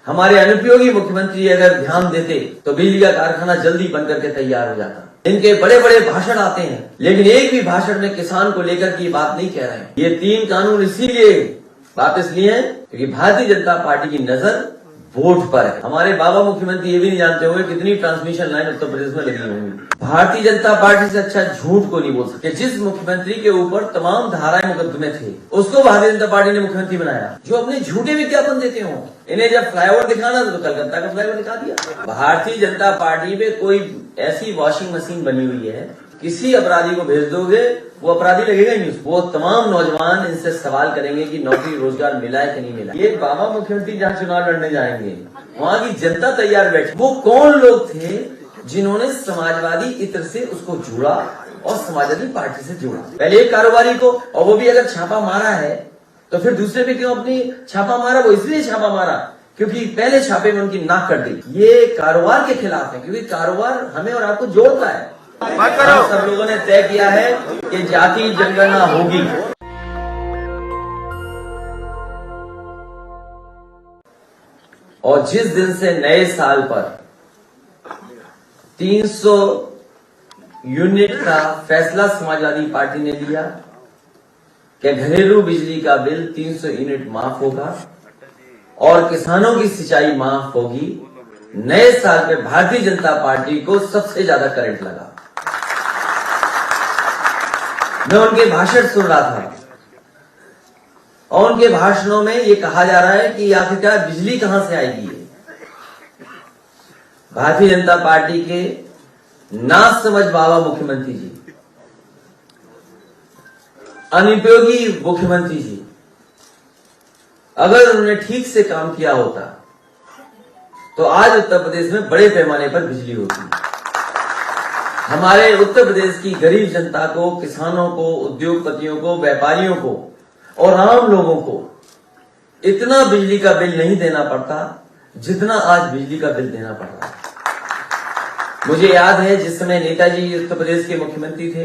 हमारे अनुपयोगी मुख्यमंत्री अगर ध्यान देते तो बिजली का कारखाना जल्दी बन करके तैयार हो जाता। इनके बड़े बड़े भाषण आते हैं, लेकिन एक भी भाषण में किसान को लेकर की बात नहीं कह रहे हैं। ये 3 कानून इसीलिए वापस लिए हैं क्योंकि भारतीय जनता पार्टी की नजर वोट पर है। हमारे बाबा मुख्यमंत्री ये भी नहीं जानते होंगे कितनी ट्रांसमिशन लाइन उत्तर प्रदेश में लगी होंगी। भारतीय जनता पार्टी से अच्छा झूठ को नहीं बोल सकते। जिस मुख्यमंत्री के ऊपर तमाम धाराएं मुकदमे थे, उसको भारतीय जनता पार्टी ने मुख्यमंत्री बनाया, जो अपने झूठे विज्ञापन देते हो। इन्हें जब फ्लाईओवर दिखाना तो कलकत्ता का फ्लाईओवर दिखा दिया। भारतीय जनता पार्टी में कोई ऐसी वॉशिंग मशीन बनी हुई है, किसी अपराधी को भेज दोगे वो अपराधी लगेगा ही नहीं। वो तमाम नौजवान इनसे सवाल करेंगे कि नौकरी रोजगार मिला है कि नहीं मिला। ये बाबा मुख्यमंत्री जहाँ चुनाव लड़ने जाएंगे वहाँ की जनता तैयार बैठी। वो कौन लोग थे जिन्होंने समाजवादी इत्र से उसको जोड़ा और समाजवादी पार्टी से जोड़ा? पहले एक कारोबारी को, और वो भी अगर छापा मारा है तो फिर दूसरे पे क्यों अपनी छापा मारा? वो इसलिए छापा मारा क्योंकि पहले छापे में उनकी नाक कट गई। ये कारोबार के खिलाफ है क्योंकि कारोबार हमें और आपको जोड़ता है। हम सब लोगों ने तय किया है कि जाति जनगणना होगी। और जिस दिन से नए साल पर 300 यूनिट का फैसला समाजवादी पार्टी ने लिया कि घरेलू बिजली का बिल 300 यूनिट माफ होगा और किसानों की सिंचाई माफ होगी, नए साल पे भारतीय जनता पार्टी को सबसे ज्यादा करंट लगा। मैं उनके भाषण सुन रहा था और उनके भाषणों में ये कहा जा रहा है कि आखिरकार बिजली कहां से आएगी। भारतीय जनता पार्टी के ना समझ बाबा मुख्यमंत्री जी, अनुपयोगी मुख्यमंत्री जी, अगर उन्होंने ठीक से काम किया होता तो आज उत्तर प्रदेश में बड़े पैमाने पर बिजली होती। हमारे उत्तर प्रदेश की गरीब जनता को, किसानों को, उद्योगपतियों को, व्यापारियों को और आम लोगों को इतना बिजली का बिल नहीं देना पड़ता जितना आज बिजली का बिल देना पड़ रहा है। मुझे याद है जिस समय नेताजी उत्तर प्रदेश के मुख्यमंत्री थे,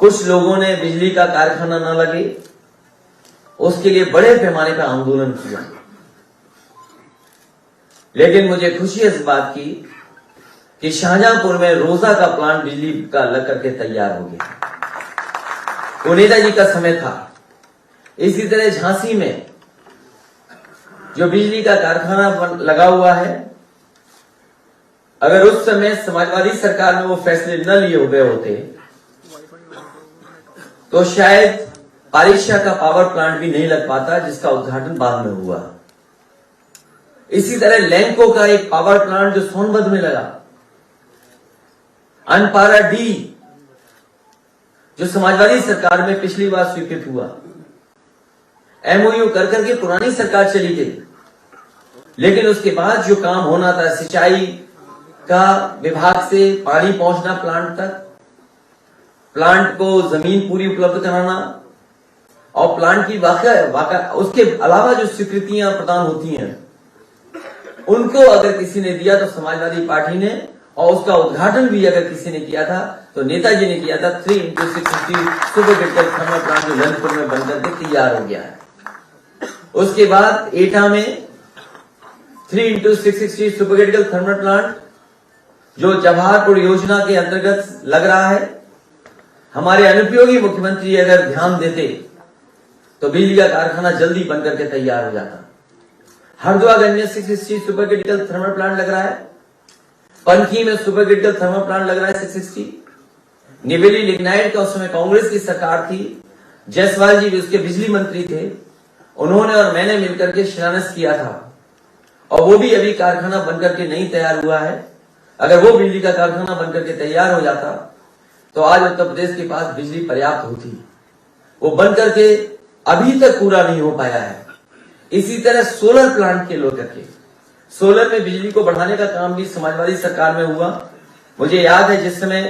कुछ लोगों ने बिजली का कारखाना न लगे उसके लिए बड़े पैमाने पर आंदोलन किया। लेकिन मुझे खुशी है इस बात की कि शाहजहांपुर में रोजा का प्लांट बिजली का लग करके तैयार हो गया। वो नेताजी का समय था। इसी तरह झांसी में जो बिजली का कारखाना लगा हुआ है, अगर उस समय समाजवादी सरकार में वो फैसले न लिए हुए होते तो शायद पारिशा का पावर प्लांट भी नहीं लग पाता, जिसका उद्घाटन बाद में हुआ। इसी तरह लैंको का एक पावर प्लांट जो सोनभद्र में लगा, अनपारा डी जो समाजवादी सरकार में पिछली बार स्वीकृत हुआ, एमओयू कर करके पुरानी सरकार चली गई, लेकिन उसके बाद जो काम होना था, सिंचाई का विभाग से पानी पहुंचना प्लांट तक, प्लांट को जमीन पूरी उपलब्ध कराना और प्लांट की वाकई उसके अलावा जो स्वीकृतियां प्रदान होती हैं उनको अगर किसी ने दिया तो समाजवादी पार्टी ने, और उसका उद्घाटन भी अगर किसी ने किया था तो नेताजी ने किया था। 3x660 super critical thermal plant जो ललितपुर में बनकर के तैयार हो गया है। उसके बाद एटा में 3x660 super critical thermal plant जो जवाहरपुर योजना के अंतर्गत लग रहा है। हमारे अनुपयोगी मुख्यमंत्री अगर ध्यान देते तो बिजली का कारखाना जल्दी बन करके तैयार हो जाता। हरदोईगंज में 660 सुपर क्रिटिकल थर्मल प्लांट लग रहा है, पनकी में सुपर क्रिटिकल थर्मल प्लांट लग रहा है 660। निवेली लिग्नाइट का उस समय कांग्रेस की सरकार थी, जायसवाल जी भी उसके बिजली मंत्री थे, उन्होंने और मैंने मिलकर के शिलान्यास किया था और वो भी अभी कारखाना बनकर के नहीं तैयार हुआ है। अगर वो बिजली का कारखाना बनकर के तैयार हो जाता तो आज उत्तर प्रदेश के पास बिजली पर्याप्त होती। वो बनकर के अभी तक पूरा नहीं हो पाया है। इसी तरह सोलर प्लांट के लोग करके सोलर में बिजली को बढ़ाने का काम भी समाजवादी सरकार में हुआ। मुझे याद है जिस समय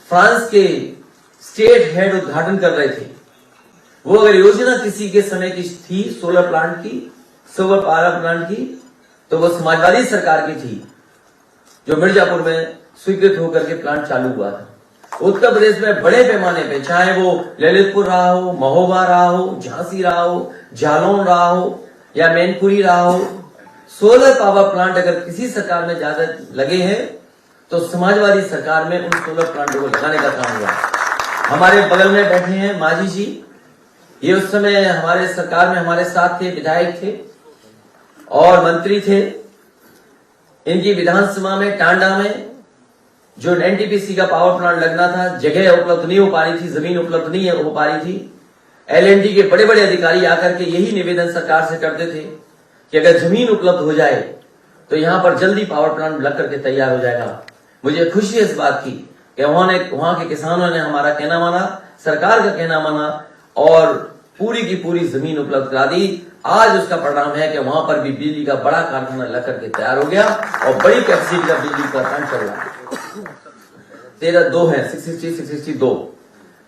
फ्रांस के स्टेट हेड उद्घाटन कर रहे थे, वो अगर योजना किसी के समय की थी सोलर प्लांट की, सोलर पावर प्लांट की, तो वो समाजवादी सरकार की थी जो मिर्जापुर में स्वीकृत होकर के प्लांट चालू हुआ था। उत्तर प्रदेश में बड़े पैमाने पे, चाहे वो ललितपुर रहा हो, महोबा रहा हो, झांसी रहा हो, जालौन रहा हो, या मैनपुरी रहा हो, सोलर पावर प्लांट अगर किसी सरकार में ज्यादा लगे हैं तो समाजवादी सरकार में उन सोलर प्लांटों को लगाने का काम हुआ। हमारे बगल में बैठे हैं मांझी जी, ये उस समय हमारे सरकार में हमारे साथ थे, विधायक थे और मंत्री थे। इनकी विधानसभा में टांडा में जो एनटीपीसी का पावर प्लांट लगना था, जगह उपलब्ध नहीं हो पा रही थी, जमीन उपलब्ध नहीं हो पा रही थी। एलएनटी के बड़े बड़े अधिकारी आकर के यही निवेदन सरकार से करते थे कि अगर जमीन उपलब्ध हो जाए तो यहां पर जल्दी पावर प्लांट लग करके तैयार हो जाएगा। मुझे खुशी है इस बात की कि वहां के किसानों ने हमारा कहना माना, सरकार का कहना माना और पूरी की पूरी जमीन उपलब्ध करा दी। आज उसका परिणाम है कि वहां पर भी बिजली का बड़ा कारखाना लग करके तैयार हो गया और बड़ी कैपेसिटी का बिजली का प्लांट चल रहा है। 13 है 662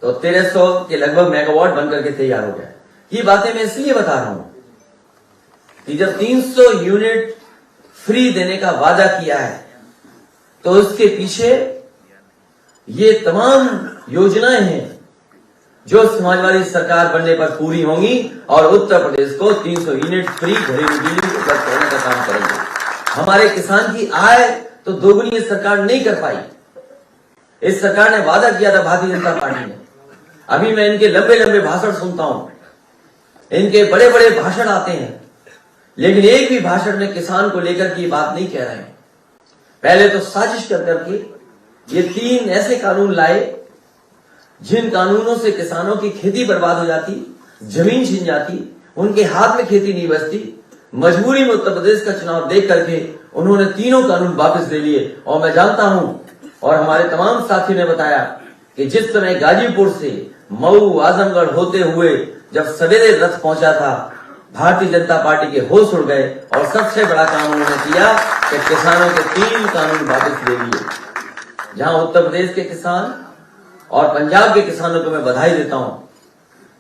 तो 1300 के लगभग मेगावाट बनकर के तैयार हो गया। ये बातें मैं इसलिए बता रहा हूं कि जब 300 यूनिट फ्री देने का वादा किया है तो उसके पीछे ये तमाम योजनाएं हैं जो समाजवादी सरकार बनने पर पूरी होंगी और उत्तर प्रदेश को 300 यूनिट फ्री घरेलू बिजली उपलब्ध कराने का काम करेंगे। हमारे किसान की आय तो दोगुनी ये सरकार नहीं कर पाई। इस सरकार ने वादा किया था भारतीय जनता पार्टी ने। अभी मैं इनके लंबे लंबे भाषण सुनता हूं, इनके बड़े बड़े भाषण आते हैं, लेकिन एक भी भाषण में किसान को लेकर की बात नहीं कह रहे हैं। पहले तो साजिश करके ये 3 ऐसे कानून लाए जिन कानूनों से किसानों की खेती बर्बाद हो जाती, जमीन छिन जाती, उनके हाथ में खेती नहीं बचती। मजबूरी में उत्तर प्रदेश का चुनाव देख करके उन्होंने तीनों कानून वापस ले लिए। और मैं जानता हूं और हमारे तमाम साथियों ने बताया कि जिस समय गाजीपुर से मऊ आजमगढ़ होते हुए जब सवेरे रथ पहुंचा था, भारतीय जनता पार्टी के होश उड़ गए और सबसे बड़ा काम उन्होंने किया कि किसानों के 3 कानून वापस ले लिए। जहां उत्तर प्रदेश के किसान और पंजाब के किसानों को मैं बधाई देता हूं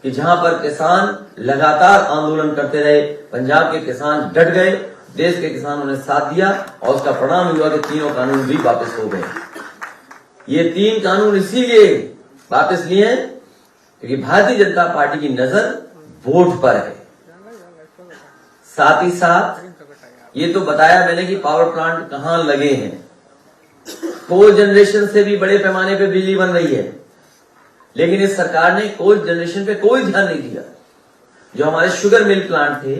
कि जहां पर किसान लगातार आंदोलन करते रहे, पंजाब के किसान डट गए, देश के किसानों ने साथ दिया और उसका परिणाम हुआ कि तीनों कानून भी वापस हो गए। ये 3 कानून इसीलिए वापस लिए हैं क्योंकि भारतीय जनता पार्टी की नजर वोट पर है। साथ ही साथ ये तो बताया मैंने कि पावर प्लांट कहां लगे हैं। कोल जनरेशन से भी बड़े पैमाने पे बिजली बन रही है, लेकिन इस सरकार ने कोल जनरेशन पे कोई ध्यान नहीं दिया। जो हमारे शुगर मिल प्लांट थे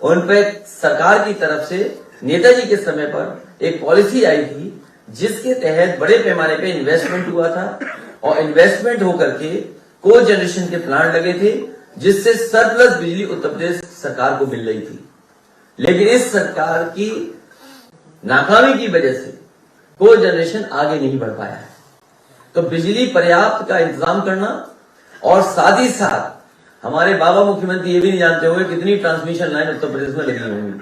उन पे सरकार की तरफ से नेताजी के समय पर एक पॉलिसी आई थी जिसके तहत बड़े पैमाने पे इन्वेस्टमेंट हुआ था और इन्वेस्टमेंट होकर के कोल जनरेशन के प्लांट लगे थे जिससे सरप्लस बिजली उत्तर प्रदेश सरकार को मिल रही थी। लेकिन इस सरकार की नाकामी की वजह से कोल जनरेशन आगे नहीं बढ़ पाया है। तो बिजली पर्याप्त का इंतजाम करना और साथ ही साथ हमारे बाबा मुख्यमंत्री ये भी नहीं जानते होंगे कितनी ट्रांसमिशन लाइन उत्तर प्रदेश में लगी होंगी।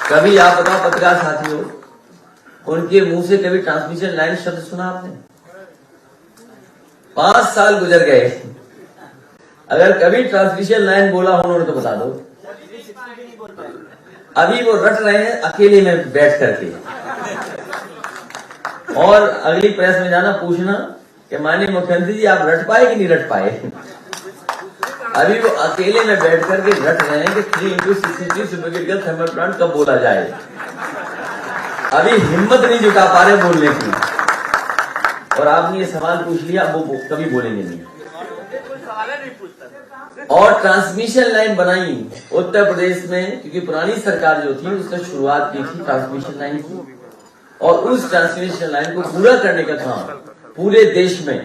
कभी आप बताओ पत्रकार साथियों, उनके मुंह से कभी ट्रांसमिशन लाइन शब्द सुना आपने? 5 साल गुजर गए, अगर कभी ट्रांसमिशन लाइन बोला उन्होंने तो बता दो। अभी वो रट रहे हैं अकेले में बैठ करके और अगली प्रेस में जाना पूछना कि माननीय मुख्यमंत्री जी आप रट पाए कि नहीं रट पाए। अभी वो अकेले में बैठ करके रट रहे हैं कि 3x63 सुपरक्रिटिकल थर्मल प्लांट कब बोला जाए। अभी हिम्मत नहीं जुटा पा रहे बोलने की और आपने ये सवाल पूछ लिया, वो कभी बोलेंगे नहीं। और ट्रांसमिशन लाइन बनाई उत्तर प्रदेश में क्योंकि पुरानी सरकार जो थी उसने शुरुआत की थी ट्रांसमिशन लाइन की और उस ट्रांसमिशन लाइन को पूरा करने का काम पूरे देश में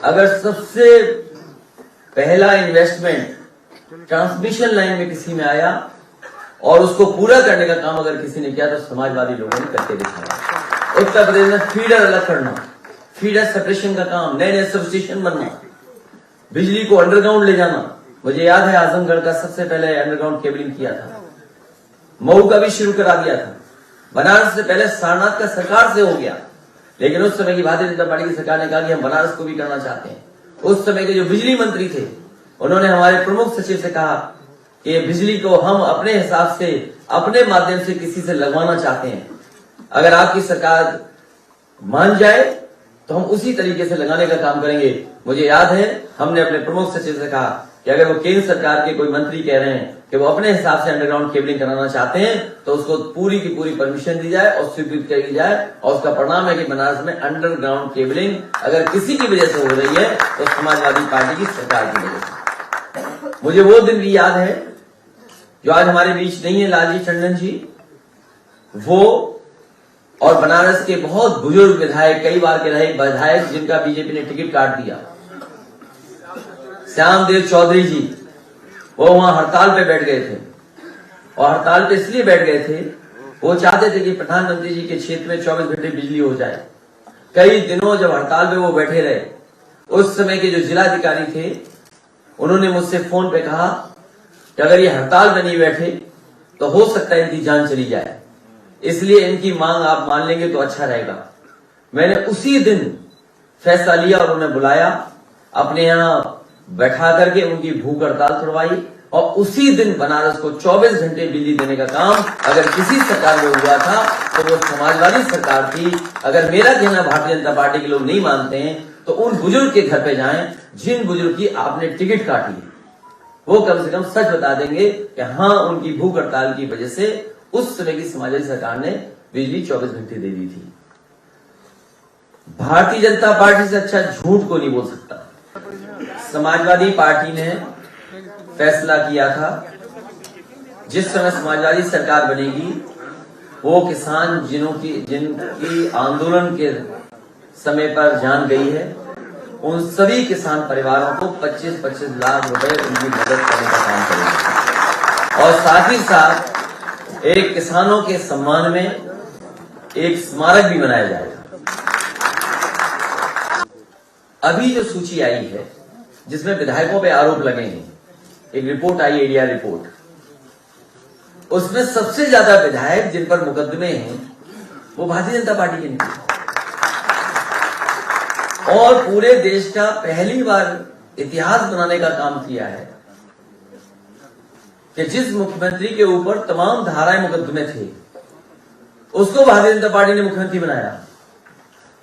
अगर सबसे पहला इन्वेस्टमेंट ट्रांसमिशन लाइन में किसी में आया और उसको पूरा करने का काम अगर किसी ने किया तो समाजवादी लोगों ने करके दिखाया। उत्तर प्रदेश में फीडर अलग करना, फीडर सेपरेशन का काम, नए नए सब स्टेशन बनना, बिजली को अंडरग्राउंड ले जाना। मुझे याद है आजमगढ़ का सबसे पहले अंडरग्राउंड केबलिंग किया था, मऊ का भी शुरू करा दिया था, बनारस से पहले सारनाथ का सरकार से हो गया, लेकिन उस समय की भारतीय जनता पार्टी की सरकार ने कहा कि हम बनारस को भी करना चाहते हैं। उस समय के जो बिजली मंत्री थे उन्होंने हमारे प्रमुख सचिव से कहा कि बिजली को हम अपने हिसाब से अपने माध्यम से किसी से लगवाना चाहते हैं, अगर आपकी सरकार मान जाए तो हम उसी तरीके से लगाने का काम करेंगे। मुझे याद है हमने अपने प्रमुख सचिव से कहा कि अगर वो केंद्र सरकार के कोई मंत्री कह रहे हैं कि वो अपने हिसाब से अंडरग्राउंड केबलिंग कराना चाहते हैं तो उसको पूरी की पूरी परमिशन दी जाए और स्वीकृत करी जाए। और उसका परिणाम है कि बनारस में अंडरग्राउंड केबलिंग अगर किसी की वजह से हो रही है तो समाजवादी पार्टी की सरकार की वजह से। मुझे वो दिन भी याद है जो आज हमारे बीच नहीं है, लालजी टंडन जी, वो और बनारस के बहुत बुजुर्ग विधायक, कई बार के रहे विधायक जिनका बीजेपी ने टिकट काट दिया, श्यामदेव चौधरी जी, वो वहां हड़ताल पे बैठ गए थे। और हड़ताल पे इसलिए बैठ गए थे, वो चाहते थे कि प्रधानमंत्री जी के क्षेत्र में 24 घंटे बिजली हो जाए। कई दिनों जब हड़ताल पे वो बैठे रहे, उस समय के जो जिलाधिकारी थे उन्होंने मुझसे फोन पे कहा कि अगर ये हड़ताल पे नहीं बैठे तो हो सकता है इनकी जान चली जाए, इसलिए इनकी मांग आप मान लेंगे तो अच्छा रहेगा। मैंने उसी दिन फैसला लिया और उन्हें बुलाया, अपने यहाँ बैठा करके उनकी भूख हड़ताल छुड़वाई और उसी दिन बनारस को 24 घंटे बिजली देने का काम अगर किसी सरकार में हुआ था तो वो समाजवादी सरकार थी। अगर मेरा कहना भारतीय जनता पार्टी के लोग नहीं मानते हैं तो उन बुजुर्ग के घर पे जाएं जिन बुजुर्ग की आपने टिकट काटी है, वो कम से कम सच बता देंगे कि हाँ, उनकी भूख हड़ताल की वजह से उस समय की समाजवादी सरकार ने बिजली 24 घंटे दे दी थी। भारतीय जनता पार्टी से अच्छा झूठ को नहीं बोल सकता। समाजवादी पार्टी ने फैसला किया था जिस समय समाजवादी सरकार बनेगी वो किसान जिनकी आंदोलन के समय पर जान गई है, उन सभी किसान परिवारों को 25-25 लाख रुपए उनकी मदद करने का काम करेंगे। और साथ ही साथ एक किसानों के सम्मान में एक स्मारक भी बनाया जाएगा। अभी जो सूची आई है जिसमें विधायकों पे आरोप लगे हैं, एक रिपोर्ट आई, एडिया रिपोर्ट, उसमें सबसे ज्यादा विधायक जिन पर मुकदमे हैं वो भारतीय जनता पार्टी के नहीं। और पूरे देश का पहली बार इतिहास बनाने का काम किया है कि जिस मुख्यमंत्री के ऊपर तमाम धाराएं मुकदमे थे उसको भारतीय जनता पार्टी ने मुख्यमंत्री बनाया।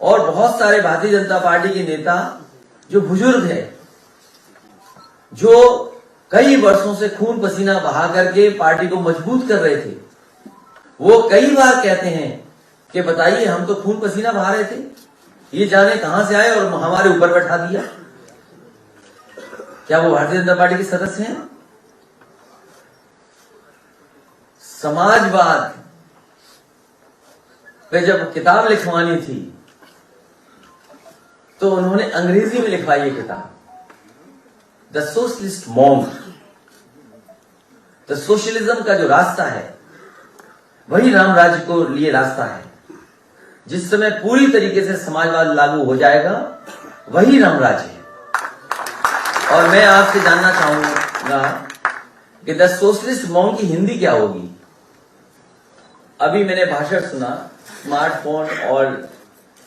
और बहुत सारे भारतीय जनता पार्टी के नेता जो बुजुर्ग है, जो कई वर्षों से खून पसीना बहा करके पार्टी को मजबूत कर रहे थे, वो कई बार कहते हैं कि बताइए हम तो खून पसीना बहा रहे थे, ये जाने कहां से आए और हमारे ऊपर बैठा दिया। क्या वो भारतीय जनता पार्टी के सदस्य हैं? समाजवाद पे जब किताब लिखवानी थी तो उन्होंने अंग्रेजी में लिखवाई है किताब, द सोशलिस्ट मॉन्क। तो सोशलिज्म का जो रास्ता है वही राम राज्य को लिए रास्ता है। जिस समय पूरी तरीके से समाजवाद लागू हो जाएगा वही राम राज्य है। और मैं आपसे जानना चाहूंगा कि द सोशलिस्ट मॉन्क की हिंदी क्या होगी। अभी मैंने भाषण सुना स्मार्टफोन और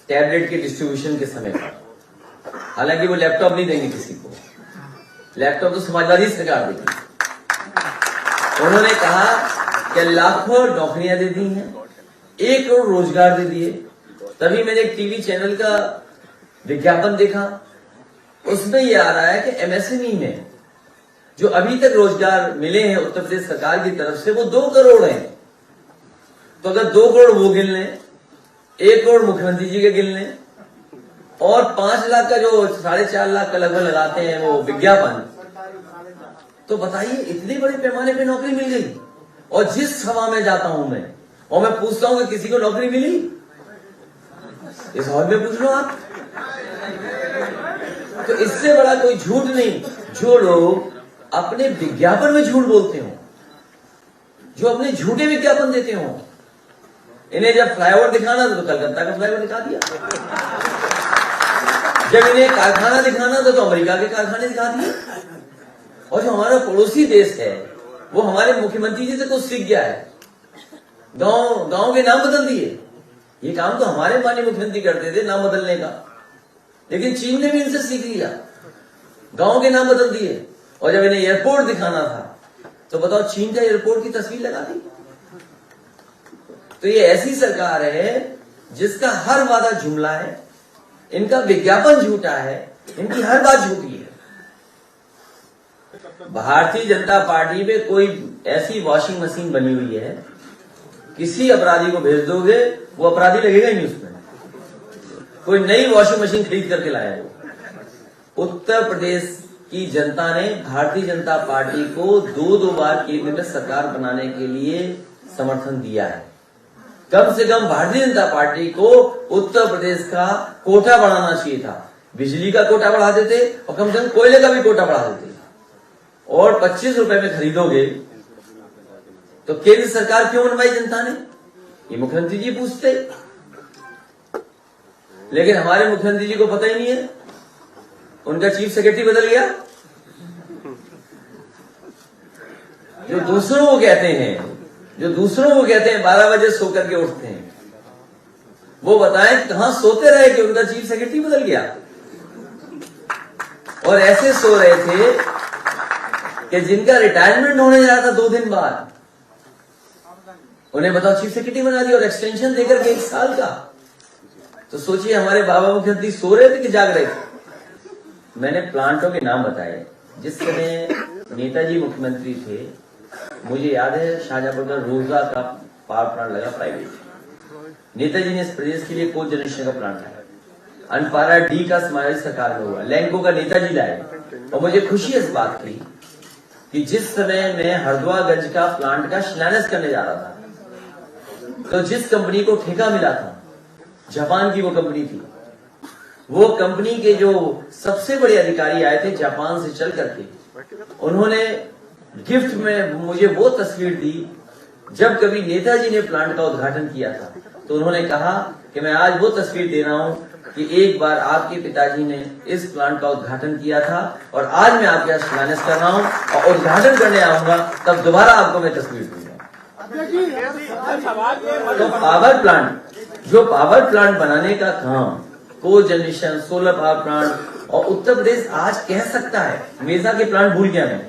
टैबलेट के डिस्ट्रीब्यूशन के समय पर, हालांकि वो लैपटॉप नहीं देंगे किसी को, लैपटॉप तो समाजवादी सरकार देगी। उन्होंने कहा कि लाखों नौकरियां दे दी हैं, 1 करोड़ रोजगार दे दिए। तभी मैंने एक टीवी चैनल का विज्ञापन देखा, उसमें यह आ रहा है कि एमएसएमई में जो अभी तक रोजगार मिले हैं उत्तर प्रदेश सरकार की तरफ से वो 2 करोड़ हैं। तो अगर 2 करोड़ वो गिन लें, 1 करोड़ मुख्यमंत्री जी के गिन लें और 5 लाख का जो 4.5 लाख का लगभग लगाते हैं वो विज्ञापन, तो बताइए इतने बड़े पैमाने पे नौकरी मिल गई। और जिस सभा में जाता हूं मैं और मैं पूछता हूं कि किसी को नौकरी मिली, इस हॉल में पूछ लो आप। तो इससे बड़ा कोई झूठ नहीं। जो लोग अपने विज्ञापन में झूठ बोलते हो, जो अपने झूठे विज्ञापन देते हो, इन्हें जब फ्लाईओवर दिखाना तो कलकत्ता का फ्लाईओवर दिखा दिया, जब इन्हें कारखाना दिखाना तो अमेरिका के कारखाने दिखा दिए। और जो हमारा पड़ोसी देश है वो हमारे मुख्यमंत्री जी से कुछ सीख गया है, गांव के नाम बदल दिए। ये काम तो हमारे माननीय मुख्यमंत्री करते थे नाम बदलने का, लेकिन चीन ने भी इनसे सीख लिया, गांव के नाम बदल दिए। और जब इन्हें एयरपोर्ट दिखाना था तो बताओ चीन का एयरपोर्ट की तस्वीर लगा दी। तो ये ऐसी सरकार है जिसका हर वादा जुमला है, इनका विज्ञापन झूठा है, इनकी हर बात झूठी है। भारतीय जनता पार्टी में कोई ऐसी वॉशिंग मशीन बनी हुई है, किसी अपराधी को भेज दोगे वो अपराधी लगेगा ही नहीं उसमें। कोई नई वॉशिंग मशीन खरीद करके लाया है। उत्तर प्रदेश की जनता ने भारतीय जनता पार्टी को दो बार केंद्र में सरकार बनाने के लिए समर्थन दिया है। कम से कम भारतीय जनता पार्टी को उत्तर प्रदेश का कोटा बढ़ाना चाहिए था। बिजली का कोटा बढ़ा देते और कम से कम कोयले का भी कोटा बढ़ा देते। और 25 रुपए में खरीदोगे तो केंद्र सरकार क्यों बनवाई जनता ने, ये मुख्यमंत्री जी पूछते। लेकिन हमारे मुख्यमंत्री जी को पता ही नहीं है, उनका चीफ सेक्रेटरी बदल गया। जो दूसरों को कहते हैं 12 बजे सो करके उठते हैं, वो बताएं कहां सोते रहे कि उनका चीफ सेक्रेटरी बदल गया। और ऐसे सो रहे थे कि जिनका रिटायरमेंट होने जा रहा था 2 दिन बाद, उन्हें बताओ चीफ सेक्रेटरी बना दिया और एक्सटेंशन देकर के 1 साल का। तो सोचिए हमारे बाबा मुख्यमंत्री सो रहे थे कि जाग रहे थे। मैंने प्लांटों के नाम बताए। जिस समय नेताजी मुख्यमंत्री थे, मुझे याद है शाहजहांपुर का रोजा का पावर प्लांट लगा प्राइवेट। नेताजी ने इस प्रदेश के लिए कोल जनरेशन का प्लांट लाया। अनपारा डी का समावेश सरकार में हुआ। लैंको का नेताजी लाए। और मुझे खुशी इस बात की कि जिस समय मैं हरदुआगंज का प्लांट का शिलान्यास करने जा रहा था, तो जिस कंपनी को ठेका मिला था, जापान की वो कंपनी थी। वो कंपनी के जो सबसे बड़े अधिकारी आए थे जापान से चल करके, उन्होंने गिफ्ट में मुझे वो तस्वीर दी जब कभी नेताजी ने प्लांट का उद्घाटन किया था। तो उन्होंने कहा कि मैं आज वो तस्वीर दे रहा हूं कि एक बार आपके पिताजी ने इस प्लांट का उद्घाटन किया था और आज मैं आपके यहाँ शिलान्यास कर रहा हूं और उद्घाटन करने आऊंगा, तब दोबारा आपको मैं तस्वीर दूंगा। तो पावर प्लांट बनाने का काम, को जनरेशन, सोलर पावर प्लांट, और उत्तर प्रदेश आज कह सकता है। मेजा के प्लांट भूल गया मैं,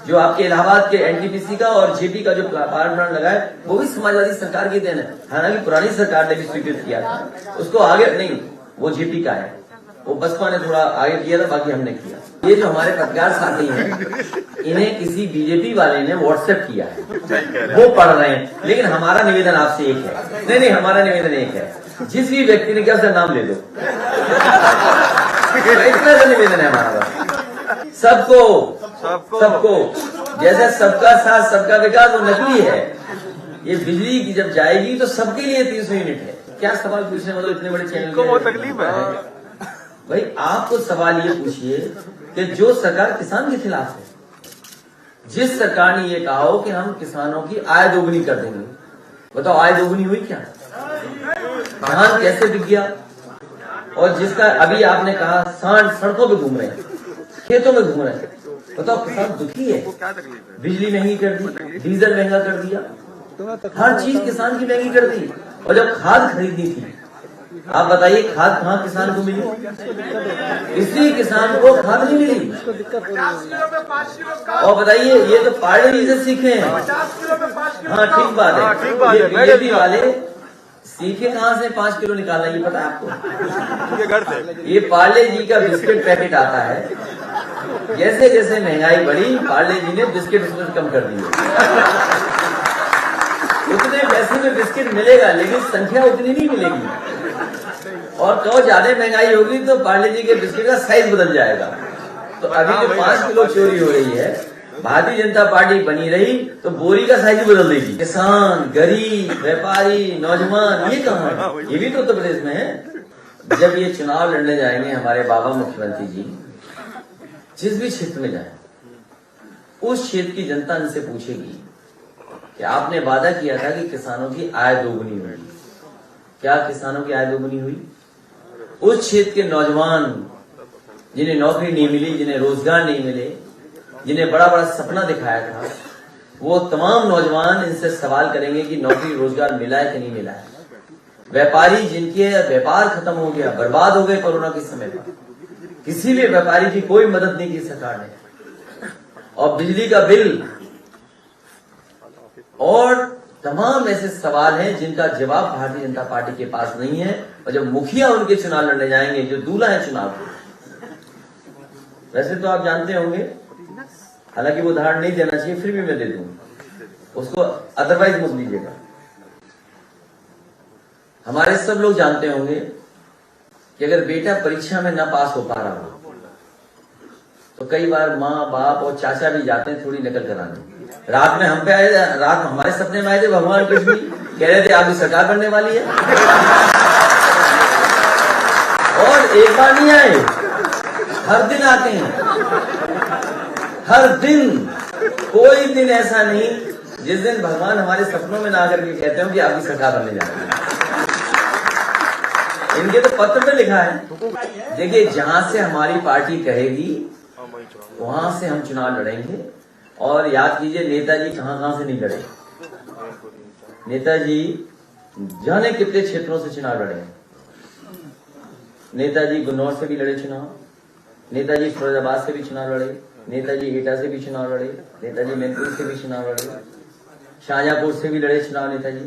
जो आपके इलाहाबाद के एनटीपीसी का और जेपी का जो पावर प्लांट लगा है, वो भी समाजवादी सरकार की देन है। हालांकि पुरानी सरकार ने भी स्वीकृत किया था उसको, आगे नहीं, वो जेपी का है, वो बसपा ने थोड़ा आगे किया था, बाकी हमने किया। ये जो हमारे पत्रकार साथी हैं, इन्हें किसी बीजेपी वाले ने व्हाट्सएप किया है, वो पढ़ रहे हैं। लेकिन हमारा निवेदन आपसे एक है, नहीं, हमारा निवेदन एक है, जिस भी व्यक्ति ने क्या उसका नाम ले लो। इतना सा निवेदन है हमारा। सबको जैसे सबका साथ सबका विकास, वो नकली है। ये बिजली की जब जाएगी तो सबके लिए 300 यूनिट है। क्या सवाल पूछने, मतलब इतने बड़े चैनल को बहुत तकलीफ है भाई। आप तो सवाल ये पूछिए कि जो सरकार किसान के खिलाफ है, जिस सरकार ने ये कहा हो कि हम किसानों की आय दोगुनी कर देंगे, बताओ आय दोगुनी हुई क्या? धान कैसे बिक गया? और जिसका अभी आपने कहा सांड सड़कों पे घूम रहे हैं, खेतों में घूम रहे हैं, बताओ किसान दुखी है। बिजली महंगी कर दी, डीजल महंगा कर दिया, हर चीज किसान की महंगी कर दी। और जब खाद खरीदनी थी, आप बताइए खाद कहाँ किसान को मिली? इसी किसान को खाद नहीं मिली। और बताइए, ये तो पार्ले जी से सीखे हैं। हाँ ठीक बात है, ये बीजेपी वाले सीखे कहाँ से 5 किलो निकालना, ये पता है आपको? ये पार्ले जी का बिस्किट पैकेट आता है, जैसे जैसे महंगाई बढ़ी, पार्ले जी ने बिस्किट उसमें कम कर दिए। उतने पैसे में बिस्किट मिलेगा, लेकिन संख्या उतनी नहीं मिलेगी। और तो ज्यादा महंगाई होगी तो पार्ले जी के बिस्किट का साइज बदल जाएगा। तो अभी जो 5 किलो चोरी हो रही है, भारतीय जनता पार्टी बनी रही तो बोरी का साइज बदल देगी। किसान, गरीब, व्यापारी, नौजवान, ये कहाँ है? ये भी तो उत्तर प्रदेश में है। जब ये चुनाव लड़ने जाएंगे हमारे बाबा मुख्यमंत्री जी, जिस भी क्षेत्र में जाए, उस क्षेत्र की जनता इनसे पूछेगी कि आपने वादा किया था कि किसानों की आय दोगुनी होगी। क्या किसानों की आय दोगुनी हुई? उस क्षेत्र के नौजवान जिन्हें नौकरी नहीं मिली, जिन्हें रोजगार नहीं मिले, जिन्हें बड़ा बड़ा सपना दिखाया था, वो तमाम नौजवान इनसे सवाल करेंगे कि नौकरी रोजगार मिला है कि नहीं मिला है। व्यापारी जिनके व्यापार खत्म हो गया, बर्बाद हो गए कोरोना के समय पर, किसी भी व्यापारी की कोई मदद नहीं की सरकार ने। और बिजली का बिल और तमाम ऐसे सवाल हैं जिनका जवाब भारतीय जनता पार्टी के पास नहीं है। और जब मुखिया उनके चुनाव लड़ने जाएंगे, जो दूल्हा है चुनाव के, वैसे तो आप जानते होंगे हालांकि वो उदाहरण नहीं देना चाहिए, फिर भी मैं दे दूंगा उसको, अदरवाइज मत लीजिएगा। हमारे सब लोग जानते होंगे कि अगर बेटा परीक्षा में ना पास हो पा रहा हो तो कई बार माँ बाप और चाचा भी जाते हैं थोड़ी नकल कराने। रात में हम पे आए, रात हमारे सपने में आए थे भगवान कृष्ण जी, कह रहे थे आपकी सरकार बनने वाली है। और एक बार नहीं आए, हर दिन आते हैं, हर दिन। कोई दिन ऐसा नहीं जिस दिन भगवान हमारे सपनों में ना आकर के कहते हो कि आपकी सरकार बनने जा रही है। इनके तो पत्र में लिखा है। देखिए, जहां से हमारी पार्टी कहेगी वहां से हम चुनाव लड़ेंगे। और याद कीजिए, नेताजी कहां से नहीं लड़े। नेताजी जाने कितने क्षेत्रों से चुनाव लड़े। नेताजी गुन्नौर से भी लड़े चुनाव, नेताजी फिरोजाबाद से भी चुनाव लड़े, नेताजी एटा से भी चुनाव लड़े, नेताजी मैनपुरी से भी चुनाव लड़े, शाहजहांपुर से भी लड़े चुनाव नेताजी।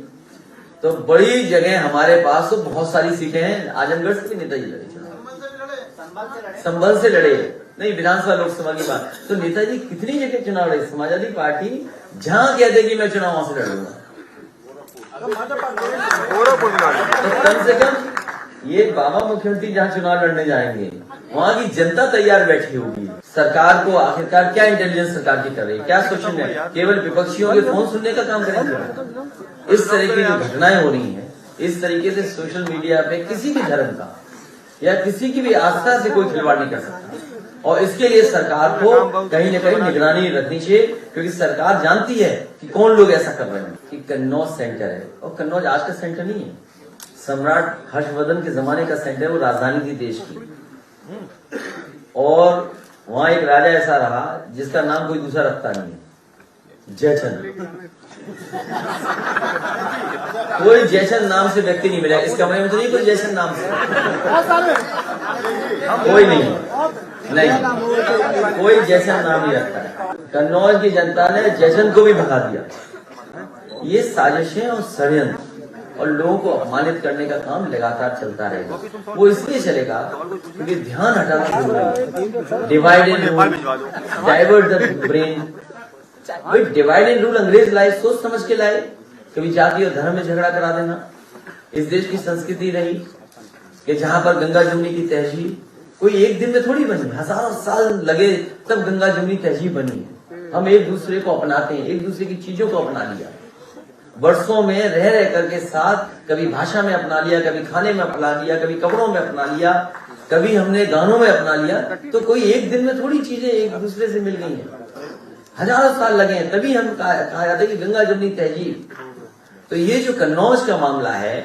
तो बड़ी जगह हमारे पास तो बहुत सारी सीटें हैं। आजमगढ़ से भी नेताजी लड़े चुनाव, संभल से लड़े, नहीं विधानसभा लोकसभा की बात। तो नेताजी कितनी जगह चुनाव लड़े। समाजवादी पार्टी जहां कहते कि मैं चुनाव वहां से लड़ूंगा, तो कम से कम ये बाबा मुख्यमंत्री जहां चुनाव लड़ने जाएंगे वहां की जनता तैयार बैठी होगी। सरकार को आखिरकार क्या इंटेलिजेंस सरकार की कर रही है, क्या सोचने में, केवल विपक्षियों के फोन सुनने का काम करेंगे। इस तरह की जो घटनाएं हो रही हैं, इस तरीके से सोशल मीडिया पे किसी भी धर्म का या किसी की भी आस्था से कोई खिलवाड़ नहीं कर सकता। और इसके लिए सरकार को कहीं न कहीं निगरानी रखनी चाहिए, क्योंकि सरकार जानती है कि कौन लोग ऐसा कर रहे हैं। कि कन्नौज सेंटर है, और कन्नौज आज का सेंटर नहीं है, सम्राट हर्षवर्धन के जमाने का सेंटर, वो राजधानी थी देश की। और वहां एक राजा ऐसा रहा जिसका नाम कोई दूसरा रखता नहीं है, जयचंद। कोई जयचंद नाम से व्यक्ति नहीं मिला इस कमरे में, तो नहीं कोई जयचंद नाम से, कोई नहीं, कोई जयचंद नाम नहीं रखता है। कन्नौज की जनता ने जयचंद को भी भगा दिया। ये साजिशें और षड्यंत्र और लोगों को अपमानित करने का काम लगातार चलता रहेगा। वो इसलिए चलेगा क्योंकि ध्यान हटाना जरूरी है। Divide and rule, divert the brain. भाई डिवाइड एंड रूल अंग्रेज लाए, सोच समझ के लाए। कभी जाति और धर्म में झगड़ा करा देना। इस देश की संस्कृति रही कि जहां पर गंगा जमुनी की तहजीब कोई एक दिन में थोड़ी बनी, हजारों साल लगे तब गंगा जमुनी तहजीब बनी है। हम एक दूसरे को अपनाते हैं, एक दूसरे की चीजों को अपना लिया, वर्षों में रह रह करके साथ, कभी भाषा में अपना लिया, कभी खाने में अपना लिया, कभी कपड़ों में अपना लिया, कभी हमने गानों में अपना लिया। तो कोई एक दिन में थोड़ी चीजें एक दूसरे से मिल गई हैं, हजारों साल लगे हैं। तभी हम कहा जाता है कि गंगा जमुनी तहजीब। तो ये जो कन्नौज का मामला है,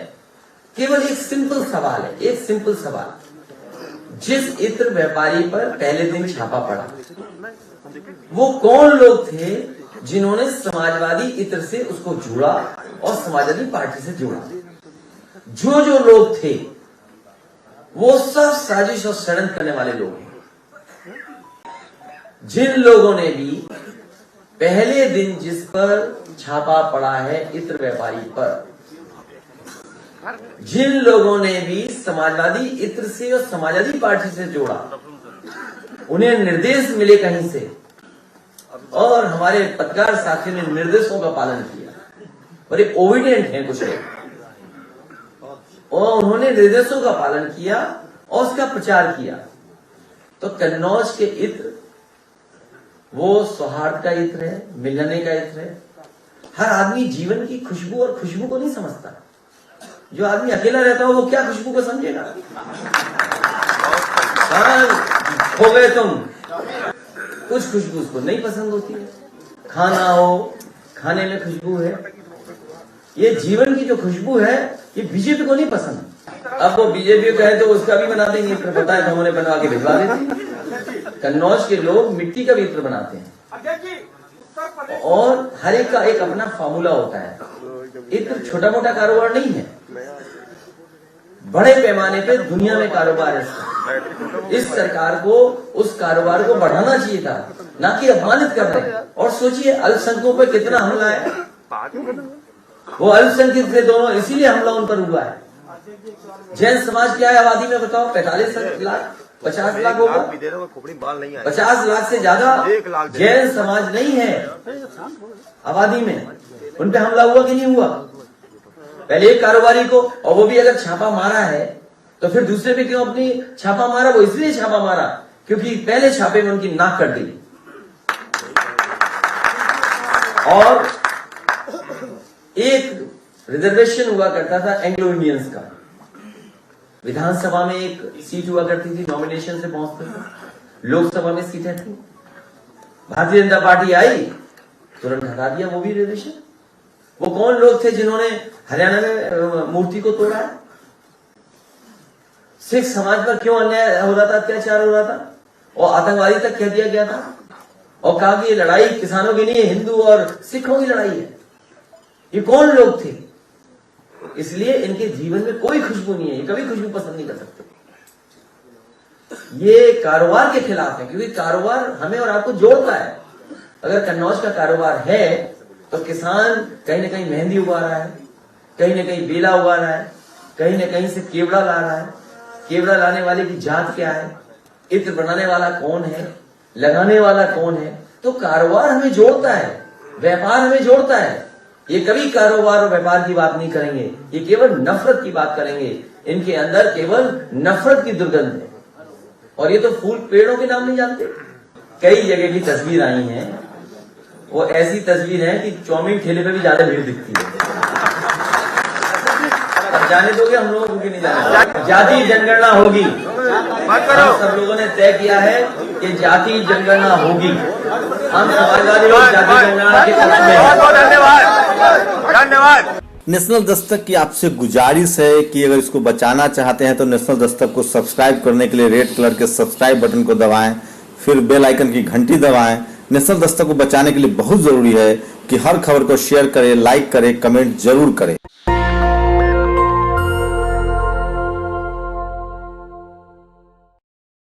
केवल एक सिंपल सवाल है, एक सिंपल सवाल। जिस इत्र व्यापारी पर पहले दिन छापा पड़ा, वो कौन लोग थे जिन्होंने समाजवादी इत्र से उसको जोड़ा और समाजवादी पार्टी से जोड़ा? जो लोग थे वो सब साजिश और षड्यंत्र करने वाले लोग हैं। जिन लोगों ने भी पहले दिन जिस पर छापा पड़ा है इत्र व्यापारी पर, जिन लोगों ने भी समाजवादी इत्र से और समाजवादी पार्टी से जोड़ा, उन्हें निर्देश मिले कहीं से और हमारे पत्रकार साथी ने निर्देशों का पालन किया। बड़े ओबिडिएंट हैं कुछ लोग, और उन्होंने निर्देशों का पालन किया और उसका प्रचार किया। तो कन्नौज के इत्र वो सौहार्द का इत्र है, मिलने का इत्र है। हर आदमी जीवन की खुशबू और खुशबू को नहीं समझता। जो आदमी अकेला रहता हो वो क्या खुशबू को समझेगा? हो गए तुम, कुछ खुशबू उसको नहीं पसंद होती है। खाना हो, खाने में खुशबू है, ये जीवन की जो खुशबू है ये बीजेपी को नहीं पसंद। अब वो बीजेपी को कहे तो उसका भी बना देंगे इत्र, पता है तो हमने बनवा के भिजवा देते। कन्नौज के लोग मिट्टी का भी इत्र बनाते हैं और हर एक का एक अपना फार्मूला होता है। इत्र छोटा मोटा कारोबार नहीं है, बड़े पैमाने पे दुनिया में कारोबार है। इस सरकार को उस कारोबार को बढ़ाना चाहिए था, ना कि अपमानित कर रहे हैं। और सोचिए अल्पसंख्यकों पे कितना हमला है। वो अल्पसंख्यक थे दोनों, इसीलिए हमला उन पर हुआ है। जैन समाज क्या है आबादी में बताओ? 45 लाख। 50 लाख होगा, 50 लाख से ज्यादा जैन समाज नहीं है आबादी में। उन पे हमला हुआ कि नहीं हुआ? पहले एक कारोबारी को, और वो भी अगर छापा मारा है तो फिर दूसरे पे क्यों अपनी छापा मारा? वो इसलिए छापा मारा क्योंकि पहले छापे में उनकी नाक कट गई। और एक रिजर्वेशन हुआ करता था एंग्लो इंडियंस का, विधानसभा में एक सीट हुआ करती थी, नॉमिनेशन से पहुंचते थे, लोकसभा में सीटें थी। भारतीय जनता पार्टी आई, तुरंत हटा दिया वो भी रिजर्वेशन। वो कौन लोग थे जिन्होंने हरियाणा में मूर्ति को तोड़ा है? सिख समाज पर क्यों अन्याय हो रहा था, अत्याचार हो रहा था, और आतंकवादी तक कह दिया गया था, और कहा कि ये लड़ाई किसानों की नहीं है, हिंदू और सिखों की लड़ाई है। ये कौन लोग थे? इसलिए इनके जीवन में कोई खुशबू नहीं है, ये कभी खुशबू पसंद नहीं कर सकते। ये कारोबार के खिलाफ है, क्योंकि कारोबार हमें और आपको जोड़ता है। अगर कन्नौज का कारोबार है तो किसान कहीं ना कहीं मेहंदी उगा रहा है, कहीं ना कहीं बेला उगा रहा है, कहीं ना कहीं से केवड़ा ला रहा है। केवड़ा लाने वाले की जात क्या है, इत्र बनाने वाला कौन है, लगाने वाला कौन है? तो कारोबार हमें जोड़ता है, व्यापार हमें जोड़ता है। ये कभी कारोबार और व्यापार की बात नहीं करेंगे, ये केवल नफरत की बात करेंगे। इनके अंदर केवल नफरत की दुर्गंध है। और ये तो फूल पेड़ों के नाम नहीं जानते। कई जगह की तस्वीर आई हैं, वो ऐसी तस्वीर है कि चाउमीन ठेले पे भी ज्यादा भीड़ दिखती है। अब जाने दोगे हम लोगों को कि नहीं जाने? जाति जनगणना होगी, सब लोगों ने तय किया है कि जाति जनगणना होगी। हम समाजवादी लोग जाति जनगणना के पक्ष में हैं। धन्यवाद। नेशनल दस्तक की आपसे गुजारिश है कि अगर इसको बचाना चाहते हैं तो नेशनल दस्तक को सब्सक्राइब करने के लिए रेड कलर के सब्सक्राइब बटन को दबाएं, फिर बेल आइकन की घंटी दबाएं। नेशनल दस्तक को बचाने के लिए बहुत जरूरी है कि हर खबर को शेयर करें, लाइक करें, कमेंट जरूर करें।